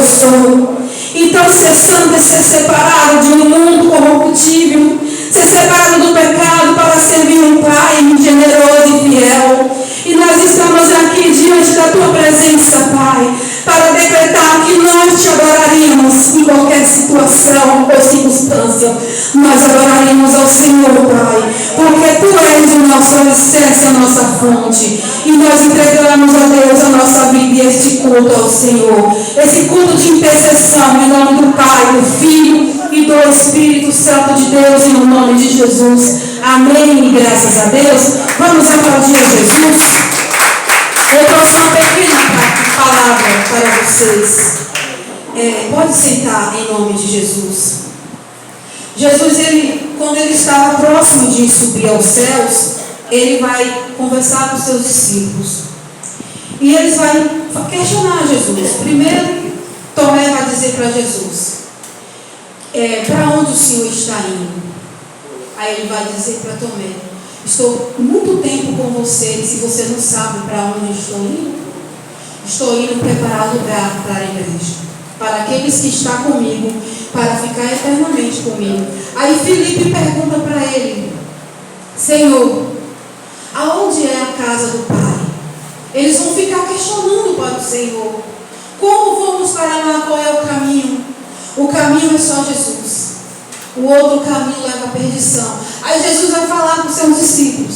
eu sou. Então, ser santo é ser separado de um mundo corruptível, ser separado do pecado para servir um Pai generoso e fiel. E nós estamos aqui diante da Tua presença, Pai, para decretar que nós Te adoraríamos em qualquer situação ou circunstância. Nós adoraríamos ao Senhor, Pai, porque Tu és o nosso alicerce, a nossa fonte. E nós entregamos a Deus a nossa vida e este culto ao Senhor. Esse culto de intercessão em nome do Pai, do Filho e do Espírito Santo de Deus, em nome de Jesus. Amém e graças a Deus. Vamos aplaudir a Jesus. Eu trouxe uma pequena palavra para vocês. Pode sentar em nome de Jesus. Jesus, quando ele estava próximo de subir aos céus, ele vai conversar com os seus discípulos. E eles vão questionar Jesus. Primeiro, Tomé vai dizer para Jesus, para onde o Senhor está indo? Aí ele vai dizer para Tomé, estou muito tempo com você, e se você não sabe para onde estou indo preparar lugar para a igreja, para aqueles que estão comigo, para ficar eternamente comigo. Aí Filipe pergunta para ele, Senhor, aonde é a casa do Pai? Eles vão ficar questionando para o Senhor, como vamos para lá, qual é o caminho? O caminho é só Jesus. O outro caminho leva à perdição. Aí Jesus vai falar com os seus discípulos,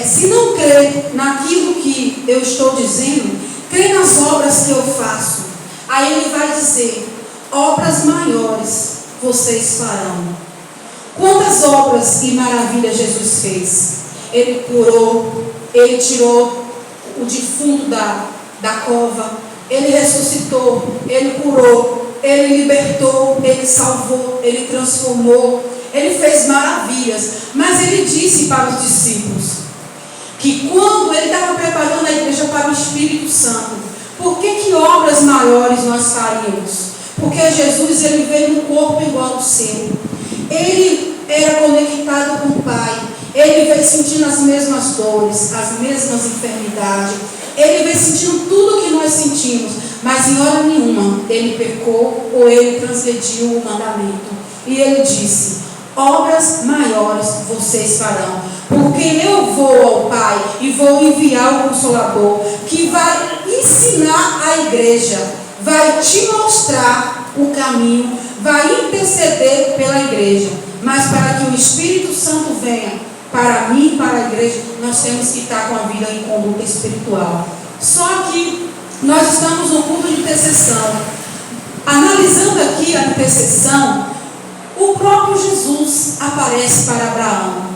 se não crê naquilo que eu estou dizendo, crê nas obras que eu faço. Aí ele vai dizer, obras maiores vocês farão. Quantas obras e maravilhas Jesus fez? Ele curou, ele tirou o defunto da cova, ele ressuscitou, ele curou, ele libertou, ele salvou, ele transformou, ele fez maravilhas. Mas ele disse para os discípulos que quando ele estava preparando a igreja para o Espírito Santo, por que obras maiores nós faríamos? Porque Jesus, ele veio no corpo igual ao seu. Ele era conectado com o Pai. Ele veio sentindo as mesmas dores, as mesmas enfermidades. Ele veio sentindo tudo o que nós sentimos. Mas em hora nenhuma ele pecou ou ele transgrediu o mandamento. E ele disse, obras maiores vocês farão. Porque eu vou ao Pai e vou enviar o Consolador, que vai ensinar a igreja, vai te mostrar o caminho, vai interceder pela igreja. Mas para que o Espírito Santo venha para mim e para a igreja, nós temos que estar com a vida em conduta espiritual. Só que nós estamos no culto de intercessão. Analisando aqui a intercessão, o próprio Jesus aparece para Abraão.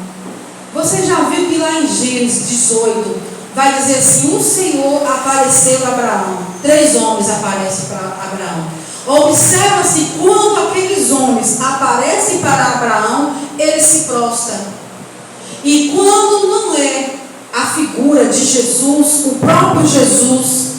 Você já viu que lá em Gênesis 18 vai dizer assim, o Senhor apareceu a Abraão. 3 homens aparecem para Abraão. Observa-se quando aqueles homens aparecem para Abraão, ele se prostra. E quando não é a figura de Jesus, o próprio Jesus,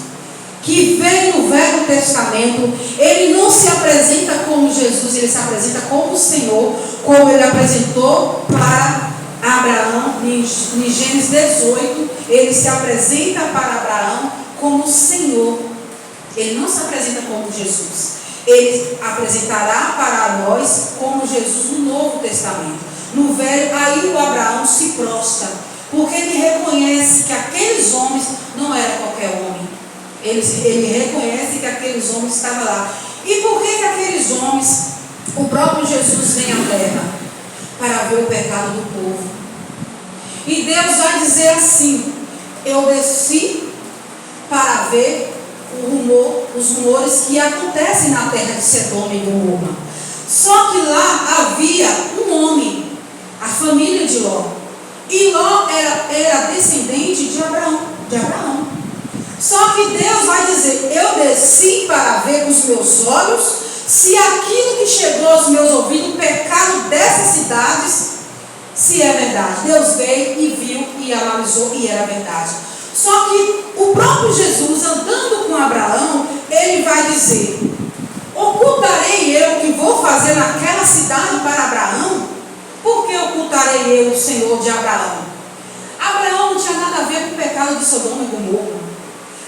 que veio no Velho Testamento, ele não se apresenta como Jesus, ele se apresenta como o Senhor, como ele apresentou para Abraão, em Gênesis 18, ele se apresenta para Abraão como o Senhor. Ele não se apresenta como Jesus. Ele apresentará para nós como Jesus no Novo Testamento. No Velho, aí o Abraão se prostra, porque ele reconhece que aqueles homens não eram qualquer homem. Ele reconhece que aqueles homens estavam lá. E por que aqueles homens, o próprio Jesus vem à terra? Para ver o pecado do povo. E Deus vai dizer assim, eu desci para ver os rumores que acontecem na terra de Sodoma e Gomorra. Só que lá havia um homem, a família de Ló. E Ló era descendente de Abraão. Só que Deus vai dizer, eu desci para ver com os meus olhos se aquilo que chegou aos meus ouvidos, o pecado dessas cidades, se é verdade. Deus veio e viu e analisou e era verdade. Só que o próprio Jesus, andando com Abraão, ele vai dizer, ocultarei eu o que vou fazer naquela cidade para Abraão? Por que ocultarei eu o Senhor de Abraão? Abraão não tinha nada a ver com o pecado de Sodoma e Gomorra,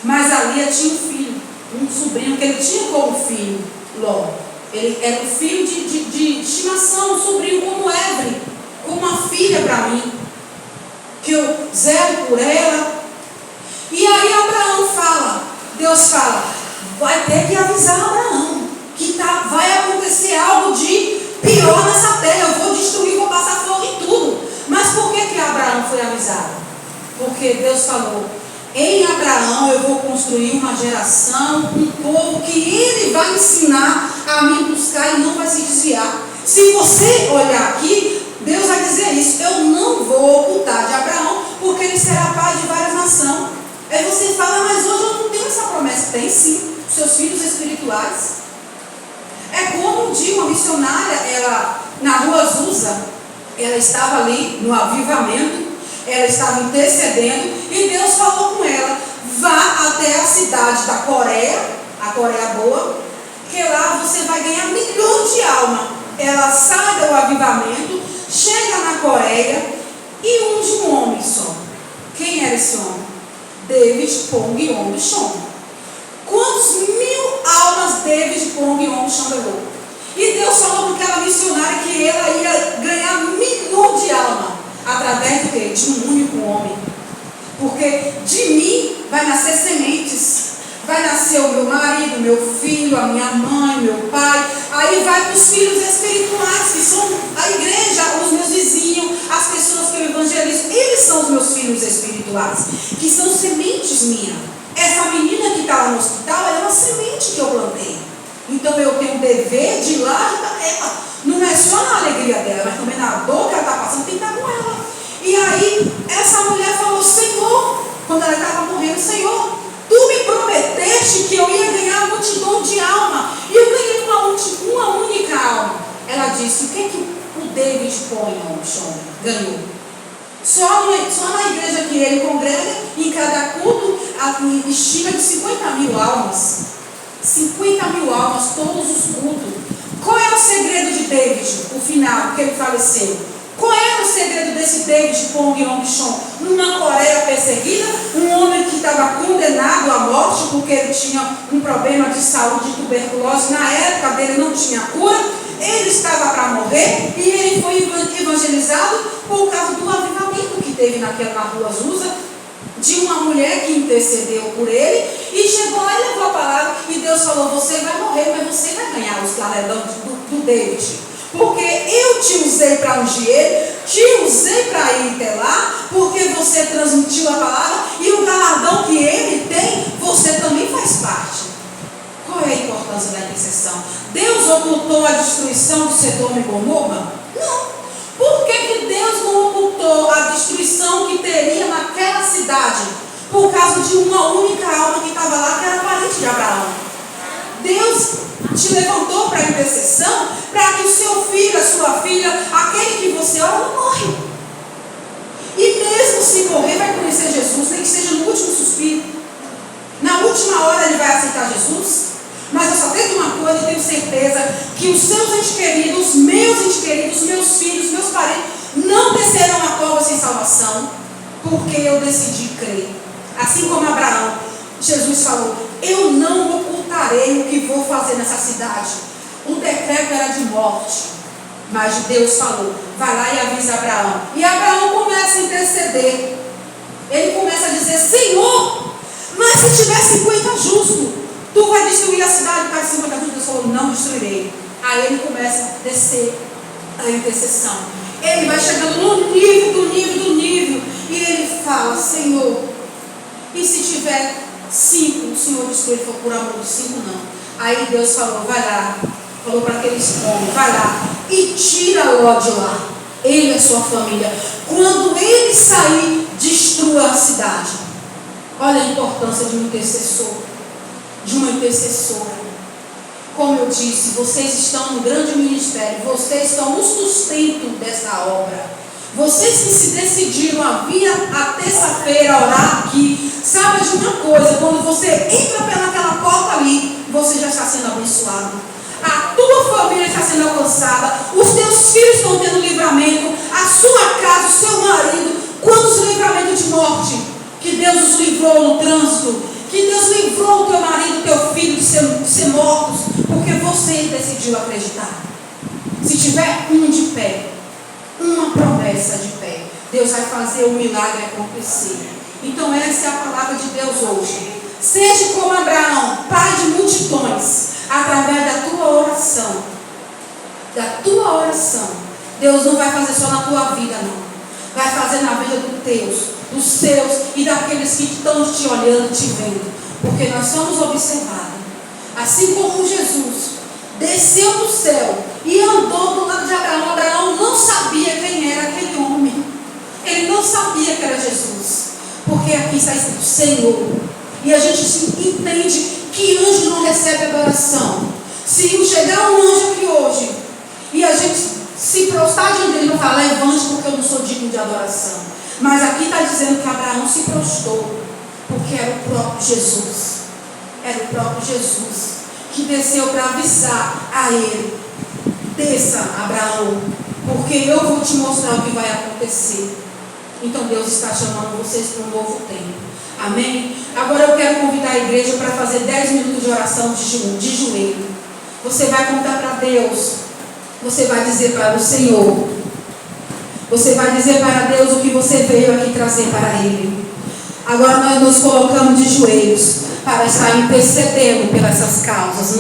mas ali tinha um filho, um dos sobrinho que ele tinha como filho, Ló. Ele era o filho de estimação, um sobrinho como Ebre, como uma filha para mim, que eu zelo por ela. E aí Abraão fala, Deus fala, vai ter que avisar Abraão, que vai acontecer algo de pior nessa terra, eu vou destruir, vou passar fogo em tudo. Mas por que Abraão foi avisado? Porque Deus falou, em Abraão eu vou construir uma geração, um povo que ele vai ensinar a me buscar e não vai se desviar. Se você olhar aqui, Deus vai dizer isso, eu não vou ocultar de Abraão, porque ele será pai de várias nações. Aí você fala, mas hoje eu não tenho essa promessa. Tem sim, seus filhos espirituais. É como um dia uma missionária, ela na rua Azusa, ela estava ali no avivamento, ela estava intercedendo e Deus falou com ela, vá até a cidade da Coreia, a Coreia Boa, que lá você vai ganhar milhões de almas. Ela sai do avivamento, chega na Coreia e unge um homem só. Quem era esse homem? David Pong Yong Chon. Quantos mil almas David Pong Yong Chon levou? E Deus falou para aquela missionária que ela ia ganhar milhões de almas. Através do quê? De um único homem. Porque de mim vai nascer sementes. Vai nascer o meu marido, meu filho, a minha mãe, meu pai. Aí vai para os filhos espirituais, que são a igreja, os meus vizinhos, as pessoas que eu evangelizo. Eles são os meus filhos espirituais, que são sementes minhas. Essa menina que está lá no hospital, ela é uma semente que eu plantei. Então eu tenho o dever de ir lá ajudar ela. Não é só na alegria dela, mas também na dor que ela está passando, tem que estar com ela. E aí, essa mulher falou, Senhor, quando ela estava morrendo, Senhor, Tu me prometeste que eu ia ganhar multidão de alma. E eu ganhei uma única alma. Ela disse, o que o David Pong ganhou? Só na igreja que ele congrega, em cada culto, estima de 50 mil almas. 50 mil almas, todos os cultos. Qual é o segredo de David, o final, que ele faleceu? Qual era o segredo desse David Pong Yong Chon? Numa Coreia perseguida, um homem que estava condenado à morte porque ele tinha um problema de saúde, de tuberculose. Na época dele não tinha cura, ele estava para morrer e ele foi evangelizado por causa do avivamento que teve na rua Azusa, de uma mulher que intercedeu por ele e chegou lá e levou a palavra e Deus falou, você vai morrer, mas você vai ganhar os galardões do David. Porque eu te usei para ungir ele, te usei para ir até lá, porque você transmitiu a palavra e o galardão que ele tem, você também faz parte. Qual é a importância da intercessão? Deus ocultou a destruição do Sodoma e Gomorra? Não. Por que Deus não ocultou a destruição que teria naquela cidade? Por causa de uma única alma que estava lá, que era parente de Abraão. Deus te levantou para a intercessão, para que o seu filho, a sua filha, aquele que você ora, não morre. E mesmo se morrer, vai conhecer Jesus, nem que seja no último suspiro. Na última hora ele vai aceitar Jesus. Mas eu só tenho uma coisa, eu tenho certeza que os seus entes queridos, meus filhos, meus parentes, não descerão a cova sem salvação, porque eu decidi crer. Assim como Abraão, Jesus falou, eu não ocultarei o que vou fazer nessa cidade. O decreto era de morte, mas Deus falou, vai lá e avisa Abraão. E Abraão começa a interceder. Ele começa a dizer, Senhor, mas se tiver 50 justos, Tu vai destruir a cidade por causa de 50 justos? Deus falou, não destruirei. Aí ele começa a descer a intercessão. Ele vai chegando no nível, e ele fala, Senhor, e se tiver 5, o Senhor destrui? Ele falou, por amor de 5 não. Aí Deus falou, vai lá, falou para aqueles homens, vai lá e tira Ló de lá, ele e a sua família. Quando ele sair, destrua a cidade. Olha a importância de um intercessor, de uma intercessora. Como eu disse, vocês estão no grande ministério, vocês estão no sustento dessa obra. Vocês que se decidiram a vir a terça-feira orar aqui, sabe de uma coisa, quando você entra pelaquela porta ali, você já está sendo abençoado. A tua família está sendo alcançada, os teus filhos estão tendo livramento, a sua casa, o seu marido. Quantos livramentos de morte que Deus os livrou no trânsito, que Deus livrou o teu marido, o teu filho de ser porque você decidiu acreditar. Se tiver um de pé, uma promessa de pé, Deus vai fazer o milagre acontecer. Então essa é a palavra de Deus hoje. Seja como Abraão, pai de multidões, através da tua oração. Da tua oração. Deus não vai fazer só na tua vida, não. Vai fazer na vida dos seus e daqueles que estão te olhando, te vendo. Porque nós somos observados. Assim como Jesus desceu do céu e andou do lado de Abraão. Abraão não sabia quem era aquele homem. Ele não sabia que era Jesus. Porque aqui está escrito Senhor. E a gente entende que anjo não recebe adoração. Se chegar um anjo aqui hoje e a gente se prostrar diante dele, não falar levante porque eu não sou digno de adoração. Mas aqui está dizendo que Abraão se prostrou porque era o próprio Jesus. Era o próprio Jesus que desceu para avisar a ele: desça, Abraão, porque eu vou te mostrar o que vai acontecer. Então Deus está chamando vocês para um novo tempo. Amém? Agora eu quero convidar a igreja para fazer 10 minutos de oração de joelho. Você vai contar para Deus. Você vai dizer para o Senhor. Você vai dizer para Deus o que você veio aqui trazer para Ele. Agora nós nos colocamos de joelhos para estar intercedendo pelas essas causas.